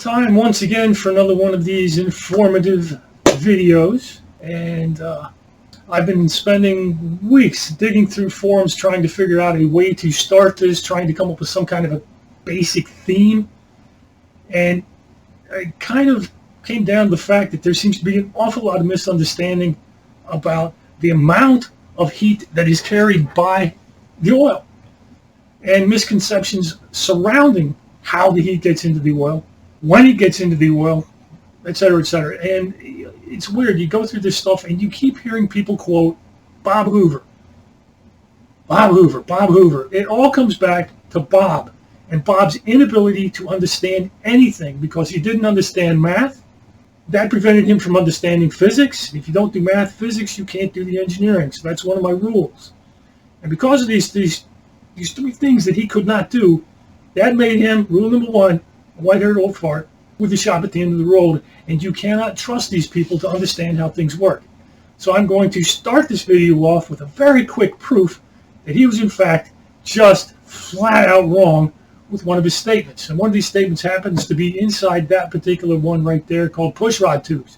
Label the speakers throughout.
Speaker 1: Time once again for another one of these informative videos, and I've been spending weeks digging through forums trying to figure out a way to start this, trying to come up with some kind of a basic theme, and I kind of came down to the fact that there seems to be an awful lot of misunderstanding about the amount of heat that is carried by the oil, and misconceptions surrounding how the heat gets into the oil, when it gets into the oil, etc., etc. And it's weird. You go through this stuff and you keep hearing people quote Bob Hoover. Bob Hoover, Bob Hoover. It all comes back to Bob and Bob's inability to understand anything because he didn't understand math. That prevented him from understanding physics. If you don't do math, physics, you can't do the engineering. So that's one of my rules. And because of these three things that he could not do, that made him, rule number one, a white-haired old fart with a shop at the end of the road. And you cannot trust these people to understand how things work. So I'm going to start this video off with a very quick proof that he was in fact just flat out wrong with one of his statements. And one of these statements happens to be inside that particular one right there called pushrod tubes,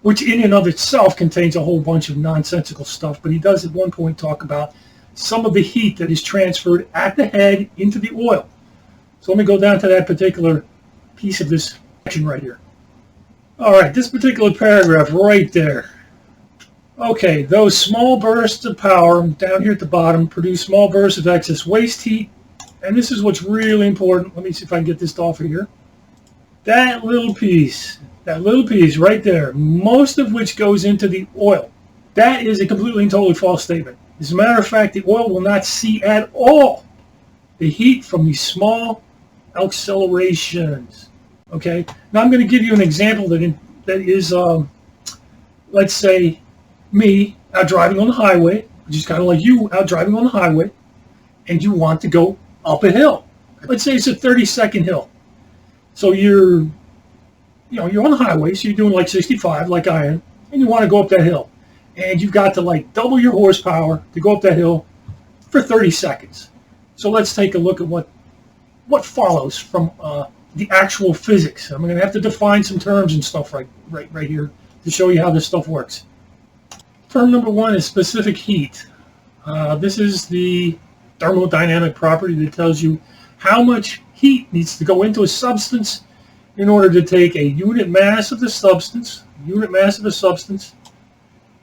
Speaker 1: which in and of itself contains a whole bunch of nonsensical stuff. But he does at one point talk about some of the heat that is transferred at the head into the oil. So let me go down to that particular piece of this section right here. All right, this particular paragraph right there. Okay, those small bursts of power down here at the bottom produce small bursts of excess waste heat. And this is what's really important. Let me see if I can get this off of here. That little piece right there, most of which goes into the oil. That is a completely and totally false statement. As a matter of fact, the oil will not see at all the heat from these small accelerations. Okay, now I'm going to give you an example that is, let's say, me out driving on the highway, which is kind of like you out driving on the highway, and you want to go up a hill. Let's say it's a 30-second hill. So you're on the highway, so you're doing like 65, like I am, and you want to go up that hill. And you've got to like double your horsepower to go up that hill for 30 seconds. So let's take a look at what follows from the actual physics. I'm going to have to define some terms and stuff right here to show you how this stuff works. Term number one is specific heat. This is the thermodynamic property that tells you how much heat needs to go into a substance in order to take a unit mass of the substance,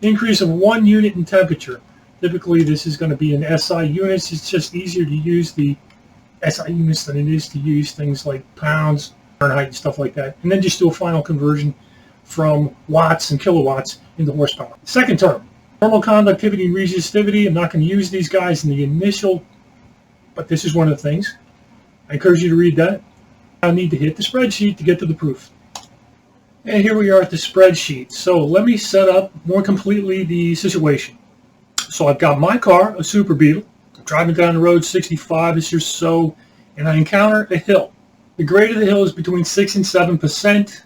Speaker 1: increase of 1 unit in temperature. Typically this is going to be in SI units. It's just easier to use the SI units than it is to use things like pounds, Fahrenheit, and stuff like that. And then just do a final conversion from watts and kilowatts into horsepower. Second term, thermal conductivity and resistivity. I'm not going to use these guys in the initial, but this is one of the things. I encourage you to read that. I need to hit the spreadsheet to get to the proof. And here we are at the spreadsheet. So let me set up more completely the situation. So I've got my car, a Super Beetle. I'm driving down the road 65ish or so, and I encounter a hill. The grade of the hill is between 6 and 7%.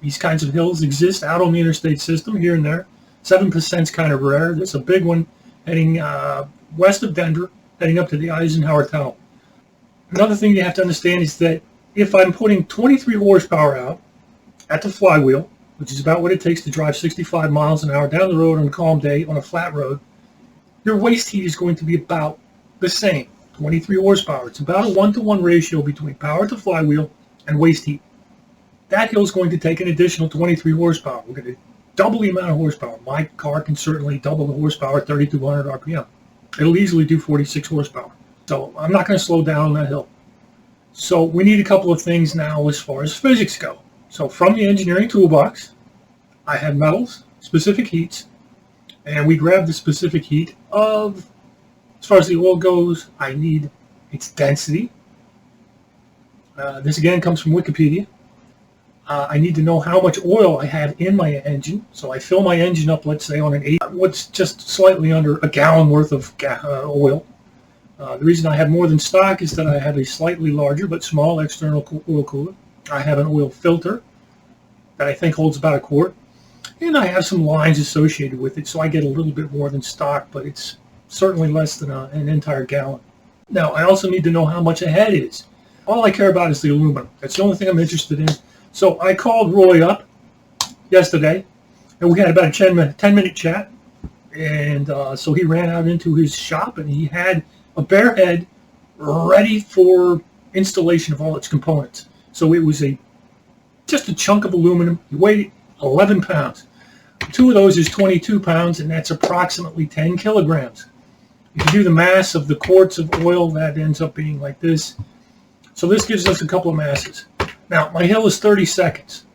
Speaker 1: These kinds of hills exist out on the interstate system here and there. 7% is kind of rare. There's a big one heading west of Denver, heading up to the Eisenhower Tunnel. Another thing you have to understand is that if I'm putting 23 horsepower out at the flywheel, which is about what it takes to drive 65 miles an hour down the road on a calm day on a flat road, your waste heat is going to be about the same, 23 horsepower. It's about a 1-to-1 ratio between power to flywheel and waste heat. That hill is going to take an additional 23 horsepower. We're going to double the amount of horsepower. My car can certainly double the horsepower at 3,200 RPM. It'll easily do 46 horsepower. So I'm not going to slow down on that hill. So we need a couple of things now as far as physics go. So from the engineering toolbox, I have metals, specific heats, and we grab the specific heat of, as far as the oil goes, I need its density. This again comes from Wikipedia. I need to know how much oil I have in my engine. So I fill my engine up, let's say, on what's just slightly under a gallon worth of oil. The reason I have more than stock is that I have a slightly larger but small external oil cooler. I have an oil filter that I think holds about a quart. And I have some lines associated with it, so I get a little bit more than stock, but it's certainly less than an entire gallon. Now, I also need to know how much a head is. All I care about is the aluminum. That's the only thing I'm interested in. So I called Roy up yesterday, and we had about a 10-minute chat. And so he ran out into his shop, and he had a bare head ready for installation of all its components. So it was just a chunk of aluminum. It weighed 11 pounds. 2 of those is 22 pounds, and that's approximately 10 kilograms. If you do the mass of the quarts of oil, that ends up being like this. So this gives us a couple of masses. Now, my hill is 30 seconds.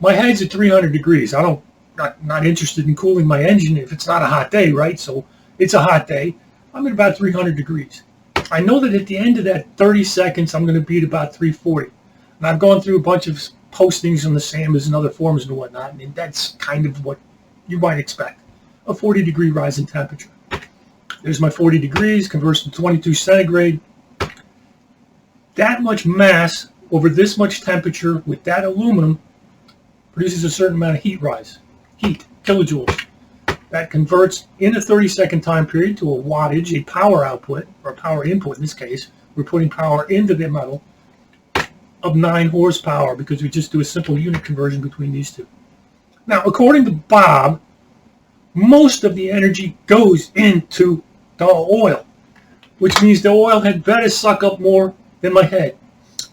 Speaker 1: My head's at 300 degrees. Not interested in cooling my engine if it's not a hot day, right? So it's a hot day. I'm at about 300 degrees. I know that at the end of that 30 seconds, I'm going to be at about 340. And I've gone through a bunch of postings on the SAMs and other forums and whatnot, and that's kind of what you might expect. A 40-degree rise in temperature. There's my 40 degrees, converts to 22 centigrade. That much mass over this much temperature with that aluminum produces a certain amount of heat rise. Heat, kilojoules. That converts in a 30-second time period to a wattage, a power output, or a power input in this case. We're putting power into the metal of 9 horsepower because we just do a simple unit conversion between these two. Now, according to Bob, most of the energy goes into the oil, which means the oil head better suck up more than my head.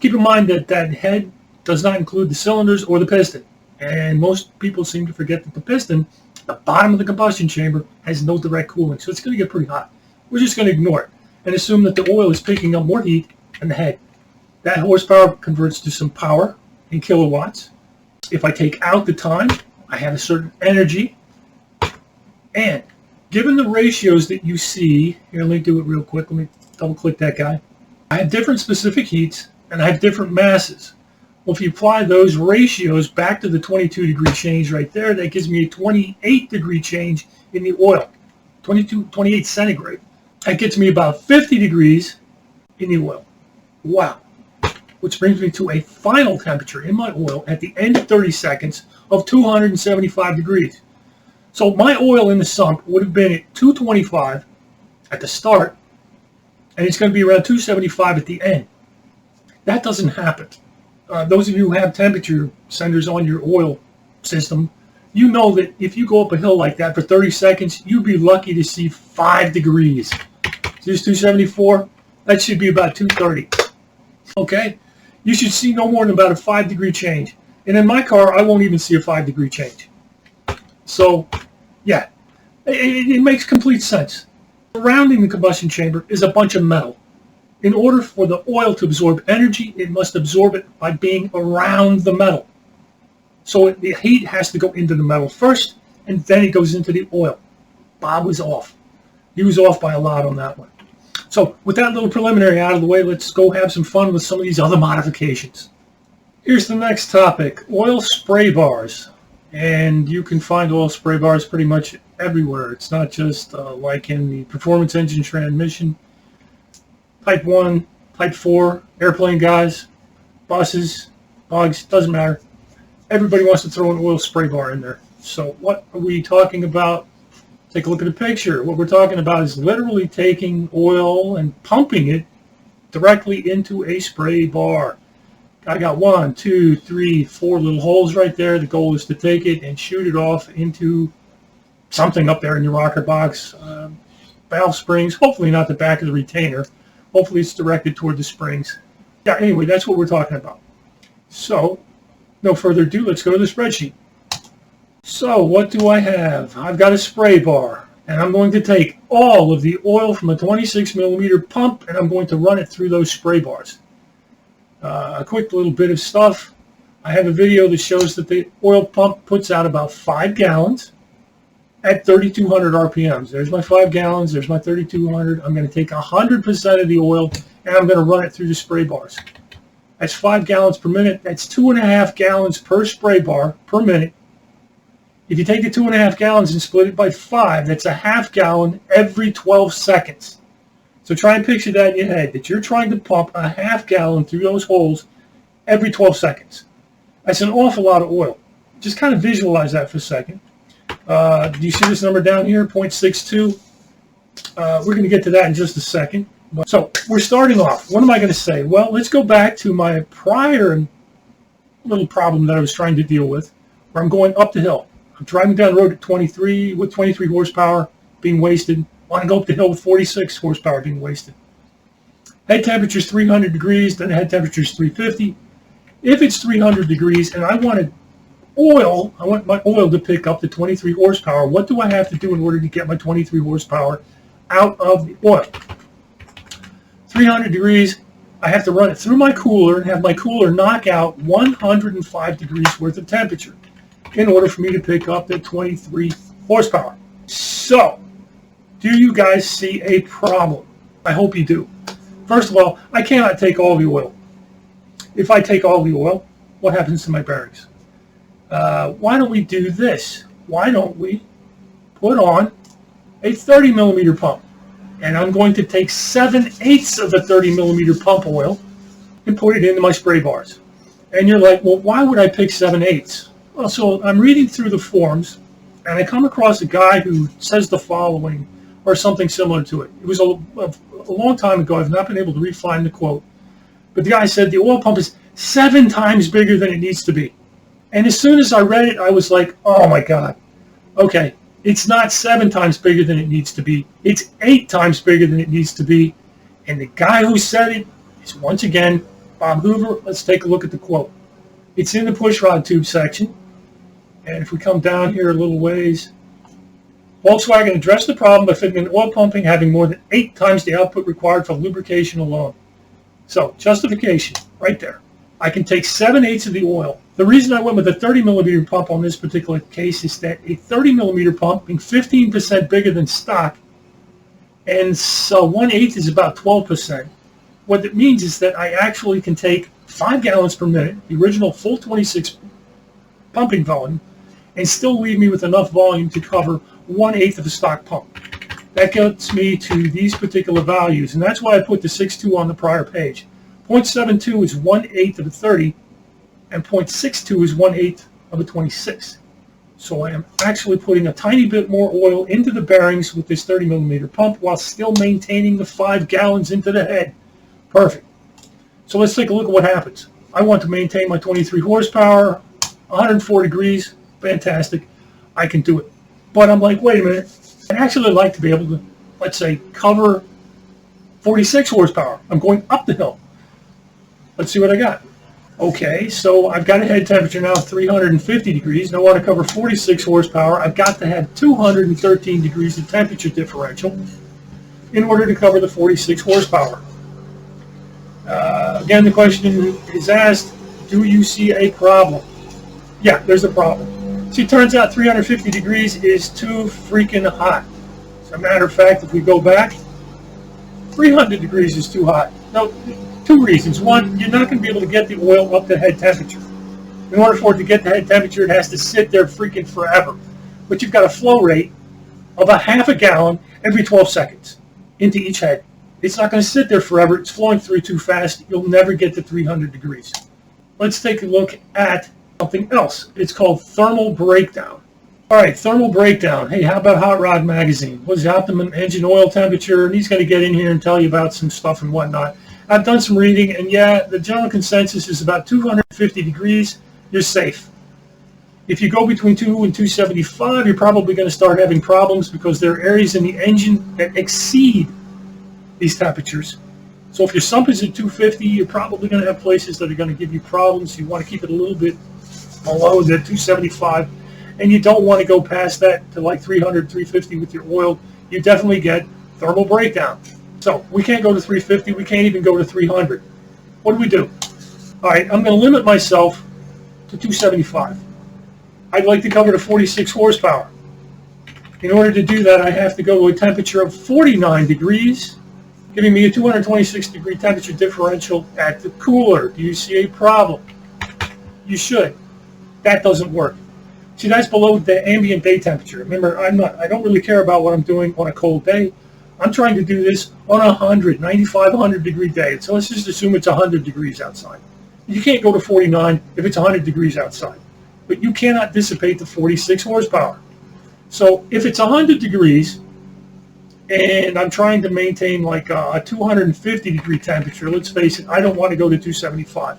Speaker 1: Keep in mind that that head does not include the cylinders or the piston. And most people seem to forget that the piston, the bottom of the combustion chamber, has no direct cooling. So it's going to get pretty hot. We're just going to ignore it and assume that the oil is picking up more heat than the head. That horsepower converts to some power in kilowatts. If I take out the time, I have a certain energy. And given the ratios that you see, here, let me do it real quick. Let me double click that guy. I have different specific heats and I have different masses. Well, if you apply those ratios back to the 22-degree change right there, that gives me a 28-degree change in the oil, 28 centigrade. That gets me about 50 degrees in the oil. Wow. Which brings me to a final temperature in my oil at the end of 30 seconds of 275 degrees. So my oil in the sump would have been at 225 at the start, and it's going to be around 275 at the end. That doesn't happen. Those of you who have temperature senders on your oil system, you know that if you go up a hill like that for 30 seconds, you'd be lucky to see 5 degrees. So this 274, that should be about 230. Okay? You should see no more than about a 5-degree change. And in my car, I won't even see a 5-degree change. So, yeah, it makes complete sense. Surrounding the combustion chamber is a bunch of metal. In order for the oil to absorb energy, it must absorb it by being around the metal. So the heat has to go into the metal first, and then it goes into the oil. Bob was off. He was off by a lot on that one. So with that little preliminary out of the way, let's go have some fun with some of these other modifications. Here's the next topic, oil spray bars. And you can find oil spray bars pretty much everywhere. It's not just like in the performance engine transmission. Type 1, Type 4, airplane guys, buses, bugs, doesn't matter. Everybody wants to throw an oil spray bar in there. So what are we talking about? Take a look at the picture. What we're talking about is literally taking oil and pumping it directly into a spray bar. I got 1, 2, 3, 4 little holes right there. The goal is to take it and shoot it off into something up there in your rocker box. Valve springs, hopefully not the back of the retainer. Hopefully it's directed toward the springs. Yeah, anyway, that's what we're talking about. So, no further ado, let's go to the spreadsheet. So, what do I have? I've got a spray bar, and I'm going to take all of the oil from a 26 millimeter pump, and I'm going to run it through those spray bars. A quick little bit of stuff. I have a video that shows that the oil pump puts out about 5 gallons at 3,200 RPMs. There's my 5 gallons, there's my 3,200. I'm going to take 100% of the oil and I'm going to run it through the spray bars. That's 5 gallons per minute. That's 2.5 gallons per spray bar per minute. If you take the 2.5 gallons and split it by 5, that's a half gallon every 12 seconds. So try and picture that in your head, that you're trying to pump a half gallon through those holes every 12 seconds. That's an awful lot of oil. Just kind of visualize that for a second. Do you see this number down here, 0.62? We're going to get to that in just a second. So we're starting off. What am I going to say? Well, let's go back to my prior little problem that I was trying to deal with, where I'm going up the hill. I'm driving down the road at 23 with 23 horsepower being wasted. I want to go up the hill with 46 horsepower being wasted. Head temperature is 300 degrees, then the head temperature is 350. If it's 300 degrees and I want my oil to pick up the 23 horsepower, what do I have to do in order to get my 23 horsepower out of the oil? 300 degrees, I have to run it through my cooler and have my cooler knock out 105 degrees worth of temperature in order for me to pick up the 23 horsepower. So, do you guys see a problem? I hope you do. First of all, I cannot take all the oil. If I take all the oil, what happens to my bearings? Why don't we do this? Why don't we put on a 30 millimeter pump? And I'm going to take 7/8 of the 30 millimeter pump oil and put it into my spray bars. And you're like, well, why would I pick 7/8? Well, so I'm reading through the forums, and I come across a guy who says the following, or something similar to it. It was a long time ago. I've not been able to refine the quote. But the guy said the oil pump is 7 times bigger than it needs to be. And as soon as I read it, I was like, oh my God. Okay, it's not 7 times bigger than it needs to be. It's 8 times bigger than it needs to be. And the guy who said it is, once again, Bob Hoover. Let's take a look at the quote. It's in the pushrod tube section. And if we come down here a little ways, Volkswagen addressed the problem by fitting an oil pumping having more than 8 times the output required for lubrication alone. So, justification, right there. I can take 7/8 of the oil. The reason I went with a 30 millimeter pump on this particular case is that a 30 millimeter pump being 15% bigger than stock, and so 1/8 is about 12%. What it means is that I actually can take 5 gallons per minute, the original full 26 pumping volume, and still leave me with enough volume to cover 1/8 of a stock pump. That gets me to these particular values, and that's why I put the 6.2 on the prior page. 0.72 is 1/8 of a 30, and 0.62 is 1/8 of a 26. So I am actually putting a tiny bit more oil into the bearings with this 30 millimeter pump while still maintaining the 5 gallons into the head. Perfect. So let's take a look at what happens. I want to maintain my 23 horsepower, 104 degrees, fantastic. I can do it. But I'm like, wait a minute. I'd actually like to be able to, let's say, cover 46 horsepower. I'm going up the hill. Let's see what I got. Okay, so I've got a head temperature now of 350 degrees, and I want to cover 46 horsepower. I've got to have 213 degrees of temperature differential in order to cover the 46 horsepower. Again, the question is asked, do you see a problem? Yeah, there's a problem. See, it turns out 350 degrees is too freaking hot. As a matter of fact, if we go back, 300 degrees is too hot. Now, 2 reasons. One, you're not going to be able to get the oil up to head temperature. In order for it to get to head temperature, it has to sit there freaking forever. But you've got a flow rate of a half a gallon every 12 seconds into each head. It's not going to sit there forever. It's flowing through too fast. You'll never get to 300 degrees. Let's take a look at something else. It's called thermal breakdown. All right, thermal breakdown. Hey, how about Hot Rod Magazine? What is the optimum engine oil temperature? And he's going to get in here and tell you about some stuff and whatnot. I've done some reading, and yeah, the general consensus is about 250 degrees. You're safe. If you go between 2 and 275, you're probably going to start having problems because there are areas in the engine that exceed these temperatures. So if your sump is at 250, you're probably going to have places that are going to give you problems. You want to keep it a little bit below that 275, and you don't want to go past that to like 300, 350 with your oil. You definitely get thermal breakdown. So we can't go to 350. We can't even go to 300. What do? All right, I'm going to limit myself to 275. I'd like to cover the 46 horsepower. In order to do that, I have to go to a temperature of 49 degrees, giving me a 226 degree temperature differential at the cooler. Do you see a problem? You should. That doesn't work. See, that's below the ambient day temperature. Remember, I don't really care about what I'm doing on a cold day. I'm trying to do this on a 95, 100 degree day. So let's just assume it's 100 degrees outside. You can't go to 49 if it's 100 degrees outside. But you cannot dissipate the 46 horsepower. So if it's 100 degrees and I'm trying to maintain like a 250 degree temperature. Let's face it, I don't want to go to 275.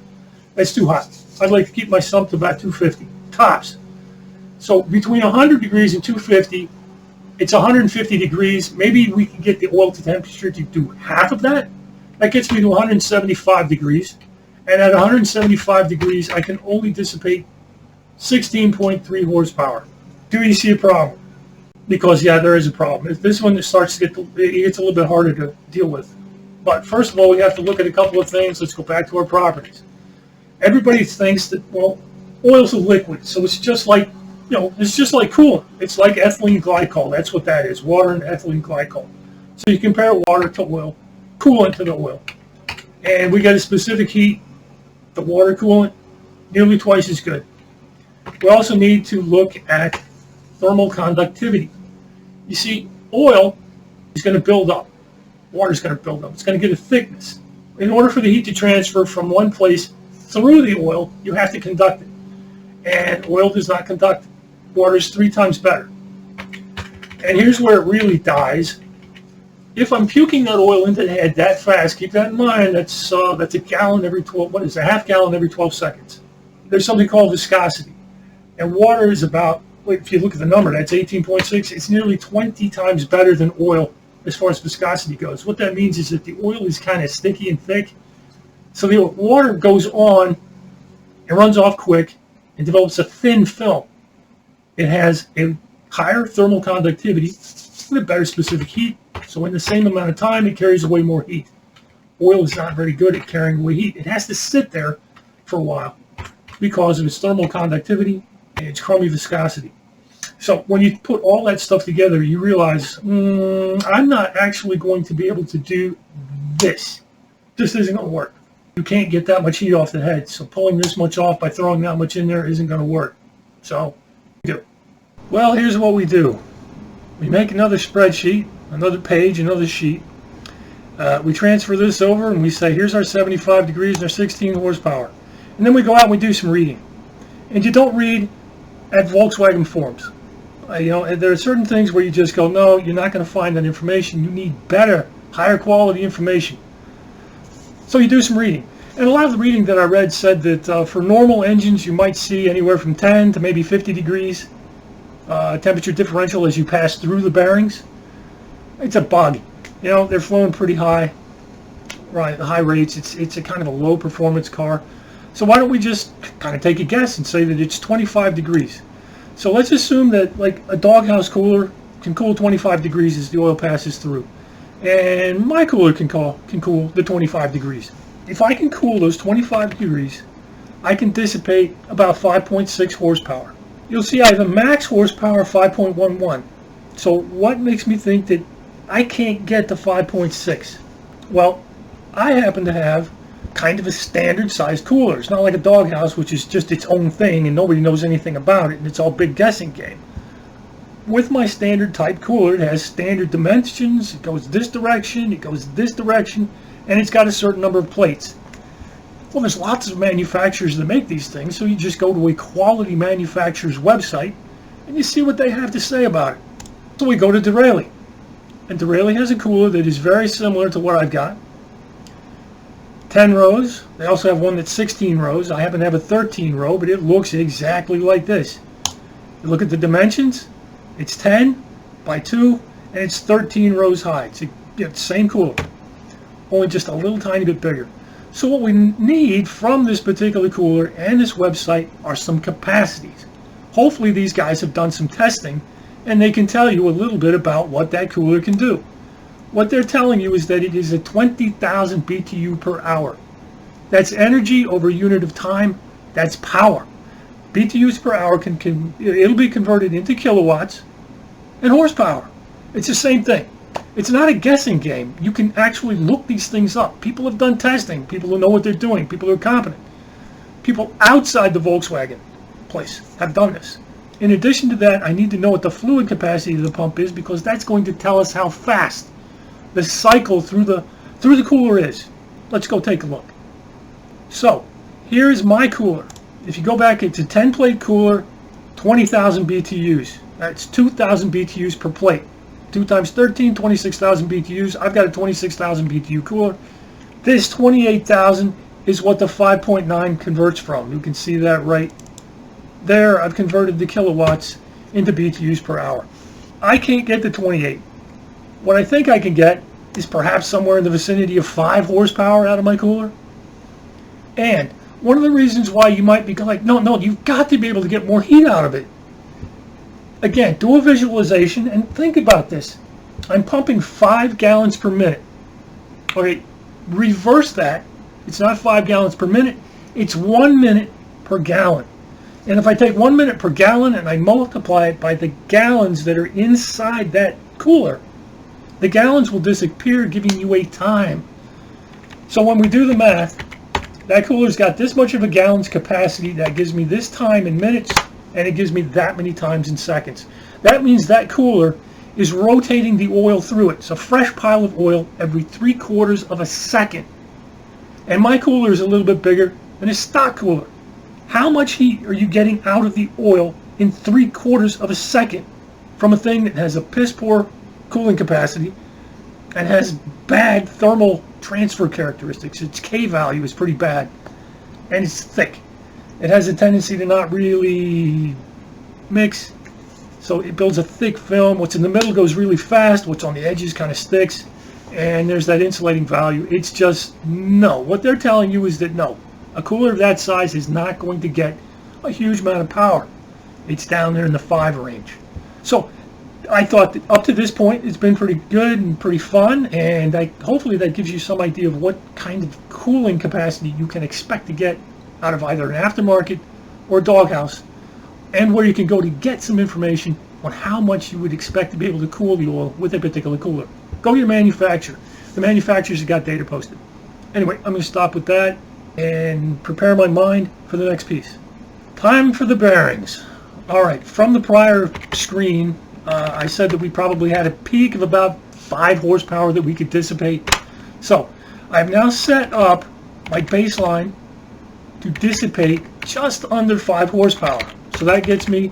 Speaker 1: That's too hot. I'd like to keep my sump to about 250 tops. So between 100 degrees and 250, it's 150 degrees. Maybe we can get the oil to temperature to do half of that. That gets me to 175 degrees. And at 175 degrees, I can only dissipate 16.3 horsepower. Do you see a problem? Because, yeah, there is a problem. This one starts to it gets a little bit harder to deal with. But first of all, we have to look at a couple of things. Let's go back to our properties. Everybody thinks that, well, oil's a liquid, so it's just like, it's just like coolant. It's like ethylene glycol. That's what that is, water and ethylene glycol. So you compare water to oil, coolant to the oil. And we got a specific heat. The water coolant, nearly twice as good. We also need to look at thermal conductivity. You see, oil is going to build up. Water is going to build up. It's going to get a thickness. In order for the heat to transfer from one place through the oil, you have to conduct it. And oil does not conduct. Water is 3 times better. And here's where it really dies. If I'm puking that oil into the head that fast, keep that in mind, that's a gallon every 12, what is it, a half gallon every 12 seconds. There's something called viscosity. And water is about, if you look at the number, that's 18.6. It's nearly 20 times better than oil as far as viscosity goes. What that means is that the oil is kind of sticky and thick. So the water goes on, it runs off quick, and develops a thin film. It has a higher thermal conductivity with a better specific heat. So in the same amount of time, it carries away more heat. Oil is not very good at carrying away heat. It has to sit there for a while because of its thermal conductivity and its crummy viscosity. So when you put all that stuff together, you realize, I'm not actually going to be able to do this. This isn't going to work. You can't get that much heat off the head. So pulling this much off by throwing that much in there isn't going to work. So we do. Well, here's what we do. We make another spreadsheet, another page, another sheet. We transfer this over and we say, here's our 75 degrees and our 16 horsepower. And then we go out and we do some reading. And you don't read at Volkswagen forums. There are certain things where you just go, no, you're not going to find that information. You need better, higher quality information. So you do some reading. And a lot of the reading that I read said that for normal engines, you might see anywhere from 10 to maybe 50 degrees temperature differential as you pass through the bearings. It's a bug. They're flowing pretty high, right? High rates. It's a kind of a low performance car. So why don't we just kind of take a guess and say that it's 25 degrees. So let's assume that like a doghouse cooler can cool 25 degrees as the oil passes through. And my cooler can cool the 25 degrees. If I can cool those 25 degrees, I can dissipate about 5.6 horsepower. You'll see I have a max horsepower of 5.11. So what makes me think that I can't get to 5.6? Well, I happen to have kind of a standard sized cooler. It's not like a doghouse, which is just its own thing and nobody knows anything about it and it's all big guessing game. With my standard type cooler, it has standard dimensions. It goes this direction, it goes this direction, and it's got a certain number of plates. Well, there's lots of manufacturers that make these things, so you just go to a quality manufacturer's website and you see what they have to say about it. So we go to D'Oreilly, and D'Oreilly has a cooler that is very similar to what I've got. 10 rows. They also have one that's 16 rows. I happen to have a 13 row, but it looks exactly like this. You look at the dimensions, it's 10 by 2, and it's 13 rows high. It's the same cooler, only just a little tiny bit bigger. So what we need from this particular cooler and this website are some capacities. Hopefully these guys have done some testing and they can tell you a little bit about what that cooler can do. What they're telling you is that it is a 20,000 BTU per hour. That's energy over unit of time. That's power. BTUs per hour it'll be converted into kilowatts and horsepower. It's the same thing. It's not a guessing game. You can actually look these things up. People have done testing. People who know what they're doing. People who are competent. People outside the Volkswagen place have done this. In addition to that, I need to know what the fluid capacity of the pump is because that's going to tell us how fast the cycle through the cooler is. Let's go take a look. So, here is my cooler. If you go back, it's a 10-plate cooler, 20,000 BTUs. That's 2,000 BTUs per plate. 2 times 13, 26,000 BTUs. I've got a 26,000 BTU cooler. This 28,000 is what the 5.9 converts from. You can see that right there. I've converted the kilowatts into BTUs per hour. I can't get to 28. What I think I can get is perhaps somewhere in the vicinity of 5 horsepower out of my cooler. And one of the reasons why you might be like, no, you've got to be able to get more heat out of it. Again, do a visualization and think about this. I'm pumping 5 gallons per minute. Okay, reverse that. It's not 5 gallons per minute. It's 1 minute per gallon. And if I take 1 minute per gallon and I multiply it by the gallons that are inside that cooler, the gallons will disappear, giving you a time. So when we do the math, that cooler's got this much of a gallon's capacity. That gives me this time in minutes, and it gives me that many times in seconds. That means that cooler is rotating the oil through it. It's a fresh pile of oil every 3/4 of a second. And my cooler is a little bit bigger than a stock cooler. How much heat are you getting out of the oil in 3/4 of a second from a thing that has a piss poor cooling capacity and has bad thermal transfer characteristics? Its K value is pretty bad, and it's thick. It has a tendency to not really mix, so it builds a thick film. What's in the middle goes really fast. What's on the edges kind of sticks, and there's that insulating value. It's just no. What they're telling you is that no, a cooler of that size is not going to get a huge amount of power. It's down there in the 5 range. So I thought that up to this point it's been pretty good and pretty fun, and hopefully that gives you some idea of what kind of cooling capacity you can expect to get out of either an aftermarket or a doghouse, and where you can go to get some information on how much you would expect to be able to cool the oil with a particular cooler. Go to your manufacturer. The manufacturers have got data posted. Anyway, I'm going to stop with that and prepare my mind for the next piece. Time for the bearings. All right, from the prior screen, I said that we probably had a peak of about 5 horsepower that we could dissipate. So I've now set up my baseline to dissipate just under 5 horsepower. So that gets me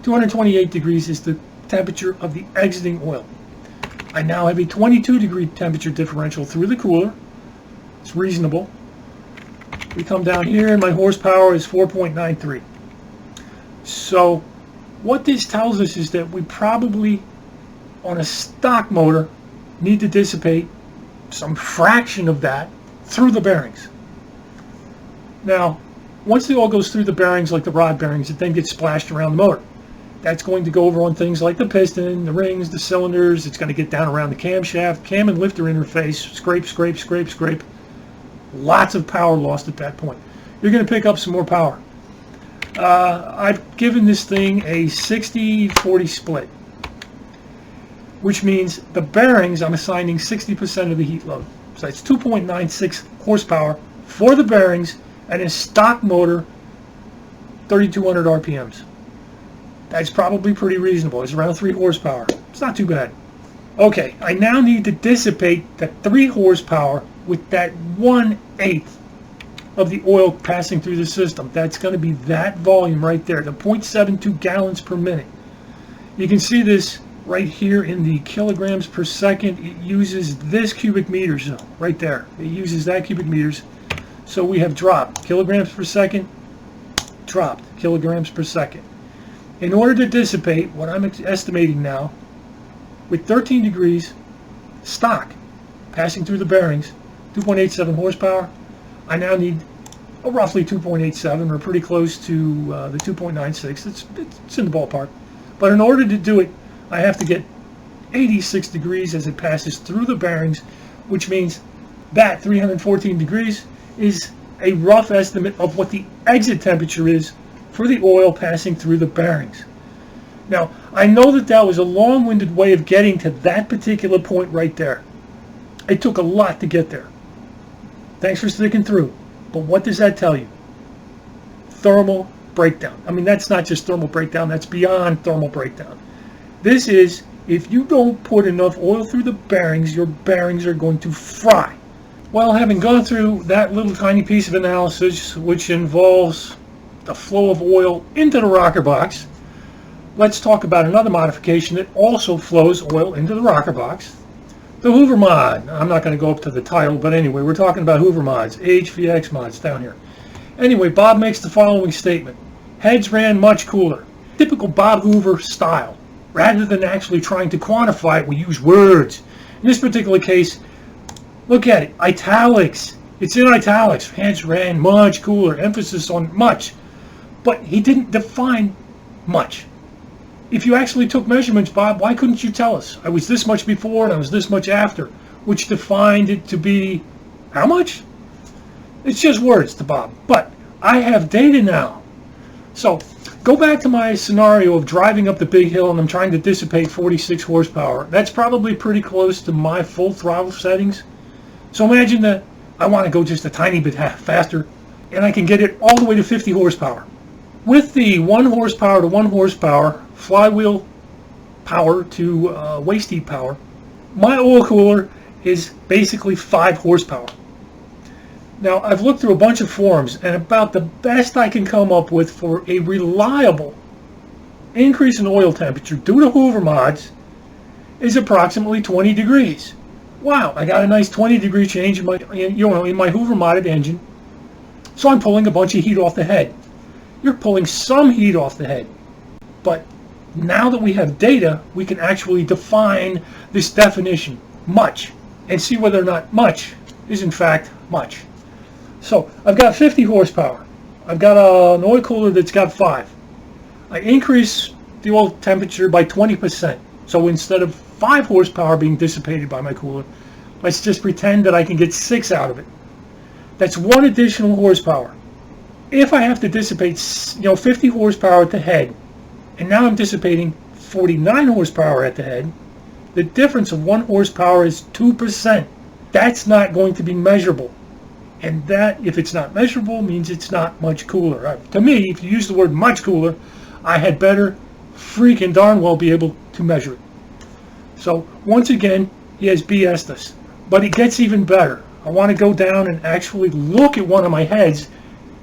Speaker 1: 228 degrees is the temperature of the exiting oil. I now have a 22 degree temperature differential through the cooler. It's reasonable. We come down here and my horsepower is 4.93. So what this tells us is that we probably, on a stock motor, need to dissipate some fraction of that through the bearings. Now, once the oil goes through the bearings, like the rod bearings, it then gets splashed around the motor. That's going to go over on things like the piston, the rings, the cylinders. It's going to get down around the camshaft, cam and lifter interface, scrape, scrape, scrape, scrape. Lots of power lost at that point. You're going to pick up some more power. I've given this thing a 60-40 split, which means the bearings I'm assigning 60% of the heat load. So that's 2.96 horsepower for the bearings, and a stock motor 3,200 RPMs. That's probably pretty reasonable. It's around 3 horsepower. It's not too bad. Okay, I now need to dissipate the 3 horsepower with that 1/8 of the oil passing through the system. That's going to be that volume right there, the 0.72 gallons per minute. You can see this right here in the kilograms per second. It uses this cubic meters zone right there. It uses that cubic meters. So we have dropped kilograms per second, dropped kilograms per second. In order to dissipate what I'm estimating now, with 13 degrees stock passing through the bearings, 2.87 horsepower, I now need a roughly 2.87, or pretty close to the 2.96. It's in the ballpark. But in order to do it, I have to get 86 degrees as it passes through the bearings, which means that 314 degrees is a rough estimate of what the exit temperature is for the oil passing through the bearings. Now, I know that that was a long-winded way of getting to that particular point right there. It took a lot to get there. Thanks for sticking through. But what does that tell you? Thermal breakdown. I mean, that's not just thermal breakdown, that's beyond thermal breakdown. This is, if you don't put enough oil through the bearings, your bearings are going to fry. Well, having gone through that little tiny piece of analysis, which involves the flow of oil into the rocker box, let's talk about another modification that also flows oil into the rocker box. The Hoover mod. I'm not going to go up to the title, but anyway, we're talking about Hoover mods, HVX mods down here. Anyway, Bob makes the following statement. Heads ran much cooler. Typical Bob Hoover style. Rather than actually trying to quantify it, we use words. In this particular case, look at it. Italics. It's in italics. Heads ran much cooler. Emphasis on much. But he didn't define much. If you actually took measurements, Bob, why couldn't you tell us? I was this much before and I was this much after, which defined it to be how much? It's just words to Bob. But I have data now. So go back to my scenario of driving up the big hill and I'm trying to dissipate 46 horsepower. That's probably pretty close to my full throttle settings. So imagine that I want to go just a tiny bit faster and I can get it all the way to 50 horsepower. With the 1 horsepower to 1 horsepower, flywheel power to waste heat power, my oil cooler is basically 5 horsepower. Now, I've looked through a bunch of forums, and about the best I can come up with for a reliable increase in oil temperature due to Hoover mods is approximately 20 degrees. Wow, I got a nice 20-degree change in my Hoover modded engine, so I'm pulling a bunch of heat off the head. You're pulling some heat off the head, but now that we have data, we can actually define this definition, much, and see whether or not much is in fact much. So I've got 50 horsepower. I've got an oil cooler that's got 5. I increase the oil temperature by 20%. So instead of 5 horsepower being dissipated by my cooler, let's just pretend that I can get 6 out of it. That's 1 additional horsepower. If I have to dissipate 50 horsepower at the head, and now I'm dissipating 49 horsepower at the head, the difference of 1 horsepower is 2%. That's not going to be measurable. And that, if it's not measurable, means it's not much cooler. To me, if you use the word much cooler, I had better freaking darn well be able to measure it. So, once again, he has BS'd us. But it gets even better. I want to go down and actually look at one of my heads,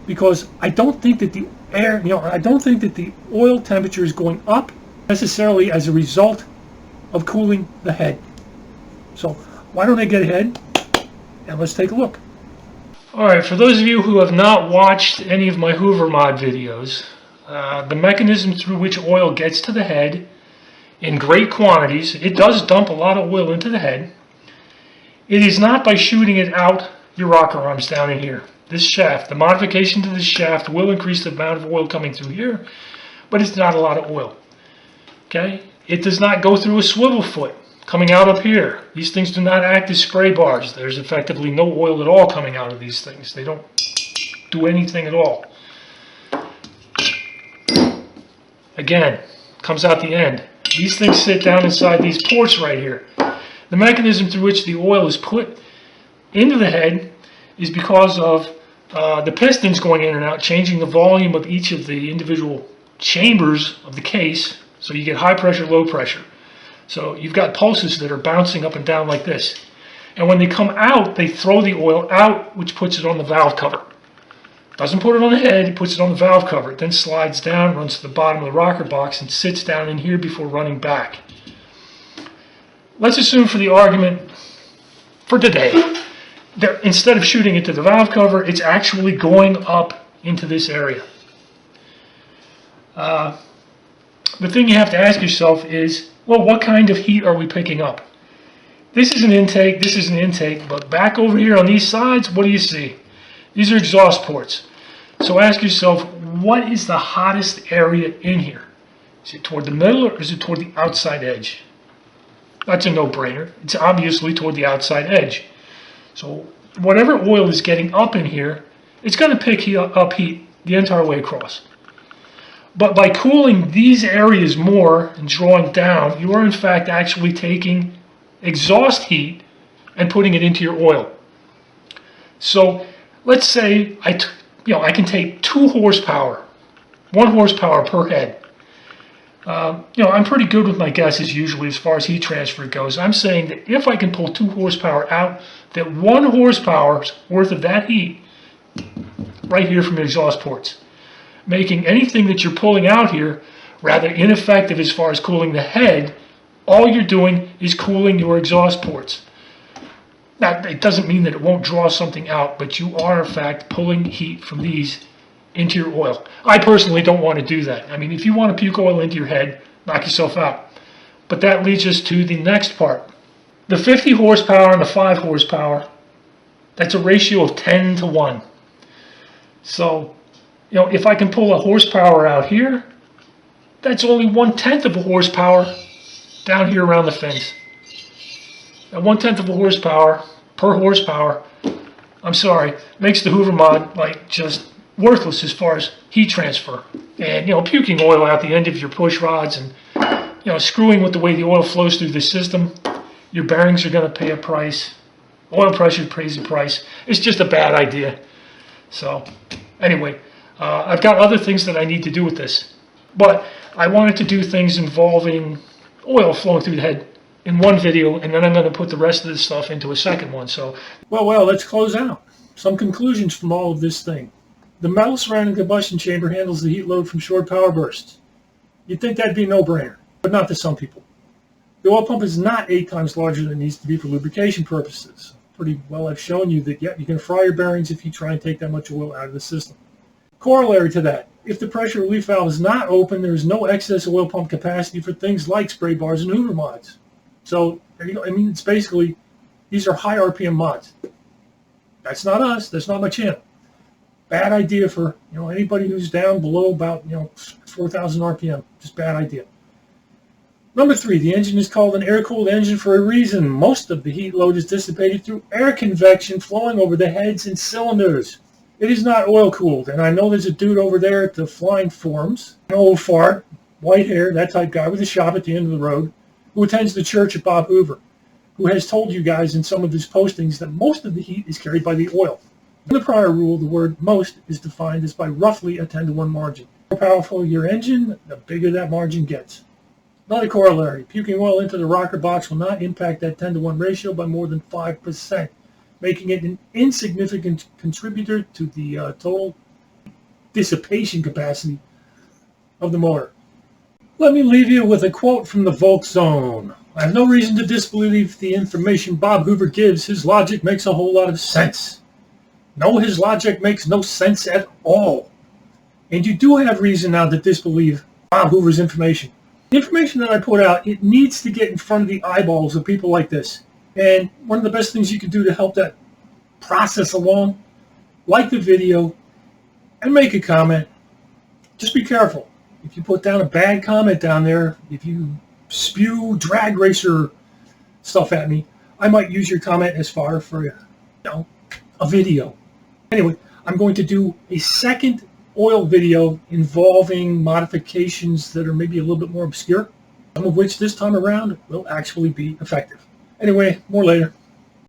Speaker 1: because I don't think that the I don't think that the oil temperature is going up necessarily as a result of cooling the head. So why don't I get ahead and let's take a look. Alright, for those of you who have not watched any of my Hoover mod videos, the mechanism through which oil gets to the head in great quantities, it does dump a lot of oil into the head. It is not by shooting it out your rocker arms down in here. This shaft, the modification to this shaft will increase the amount of oil coming through here, but it's not a lot of oil. Okay? It does not go through a swivel foot coming out up here. These things do not act as spray bars. There's effectively no oil at all coming out of these things. They don't do anything at all. Again, comes out the end. These things sit down inside these ports right here. The mechanism through which the oil is put into the head is because of the pistons going in and out, changing the volume of each of the individual chambers of the case, so you get high pressure, low pressure. So you've got pulses that are bouncing up and down like this. And when they come out, they throw the oil out, which puts it on the valve cover. Doesn't put it on the head, it puts it on the valve cover. It then slides down, runs to the bottom of the rocker box, and sits down in here before running back. Let's assume for the argument for today, instead of shooting it to the valve cover, it's actually going up into this area. The thing you have to ask yourself is, well, what kind of heat are we picking up? This is an intake, this is an intake, but back over here on these sides, what do you see? These are exhaust ports. So ask yourself, what is the hottest area in here? Is it toward the middle or is it toward the outside edge? That's a no-brainer. It's obviously toward the outside edge. So whatever oil is getting up in here, it's going to pick up heat the entire way across. But by cooling these areas more and drawing down, you are in fact actually taking exhaust heat and putting it into your oil. So let's say I can take 2 horsepower, 1 horsepower per head. I'm pretty good with my guesses usually as far as heat transfer goes. I'm saying that if I can pull 2 horsepower out, that 1 horsepower's worth of that heat right here from the exhaust ports, making anything that you're pulling out here rather ineffective as far as cooling the head. All you're doing is cooling your exhaust ports. Now, it doesn't mean that it won't draw something out, but you are, in fact, pulling heat from these into your oil. I personally don't want to do that. I mean, if you want to puke oil into your head, knock yourself out. But that leads us to the next part. The 50 horsepower and the 5 horsepower, that's a ratio of 10 to 1. So, you know, if I can pull a horsepower out here, that's only 1/10 of a horsepower down here around the fins. And 1/10 of a horsepower per horsepower, I'm sorry, makes the Hoover mod like just worthless as far as heat transfer. And, you know, puking oil out the end of your push rods and, you know, screwing with the way the oil flows through the system, your bearings are going to pay a price. Oil pressure pays a price. It's just a bad idea. So, anyway, I've got other things that I need to do with this. But I wanted to do things involving oil flowing through the head in one video, and then I'm going to put the rest of this stuff into a second one. So, well, let's close out. Some conclusions from all of this thing. The metal surrounding the combustion chamber handles the heat load from short power bursts. You'd think that'd be a no-brainer, but not to some people. The oil pump is not 8 times larger than it needs to be for lubrication purposes. Pretty well I've shown you that, yeah, you can fry your bearings if you try and take that much oil out of the system. Corollary to that, if the pressure relief valve is not open, there is no excess oil pump capacity for things like spray bars and Hoover mods. So, there you go. I mean, it's basically, these are high RPM mods. That's not us. That's not my channel. Bad idea for, you know, anybody who's down below about, you know, 4,000 RPM. Just bad idea. Number 3, the engine is called an air-cooled engine for a reason. Most of the heat load is dissipated through air convection flowing over the heads and cylinders. It is not oil-cooled, and I know there's a dude over there at the Flying Forums, an old fart, white hair, that type guy with a shop at the end of the road, who attends the church of Bob Hoover, who has told you guys in some of his postings that most of the heat is carried by the oil. In the prior rule, the word most is defined as by roughly a 10 to 1 margin. The more powerful your engine, the bigger that margin gets. Another corollary, puking oil into the rocker box will not impact that 10 to 1 ratio by more than 5%, making it an insignificant contributor to the total dissipation capacity of the motor. Let me leave you with a quote from the Volk Zone. I have no reason to disbelieve the information Bob Hoover gives. His logic makes a whole lot of sense. No, his logic makes no sense at all. And you do have reason now to disbelieve Bob Hoover's information. The information that I put out, it needs to get in front of the eyeballs of people like this. And one of the best things you can do to help that process along, like the video and make a comment. Just be careful. If you put down a bad comment down there, if you spew drag racer stuff at me, I might use your comment as fodder for, you know, a video. Anyway, I'm going to do a second oil video involving modifications that are maybe a little bit more obscure, some of which this time around will actually be effective. Anyway, more later.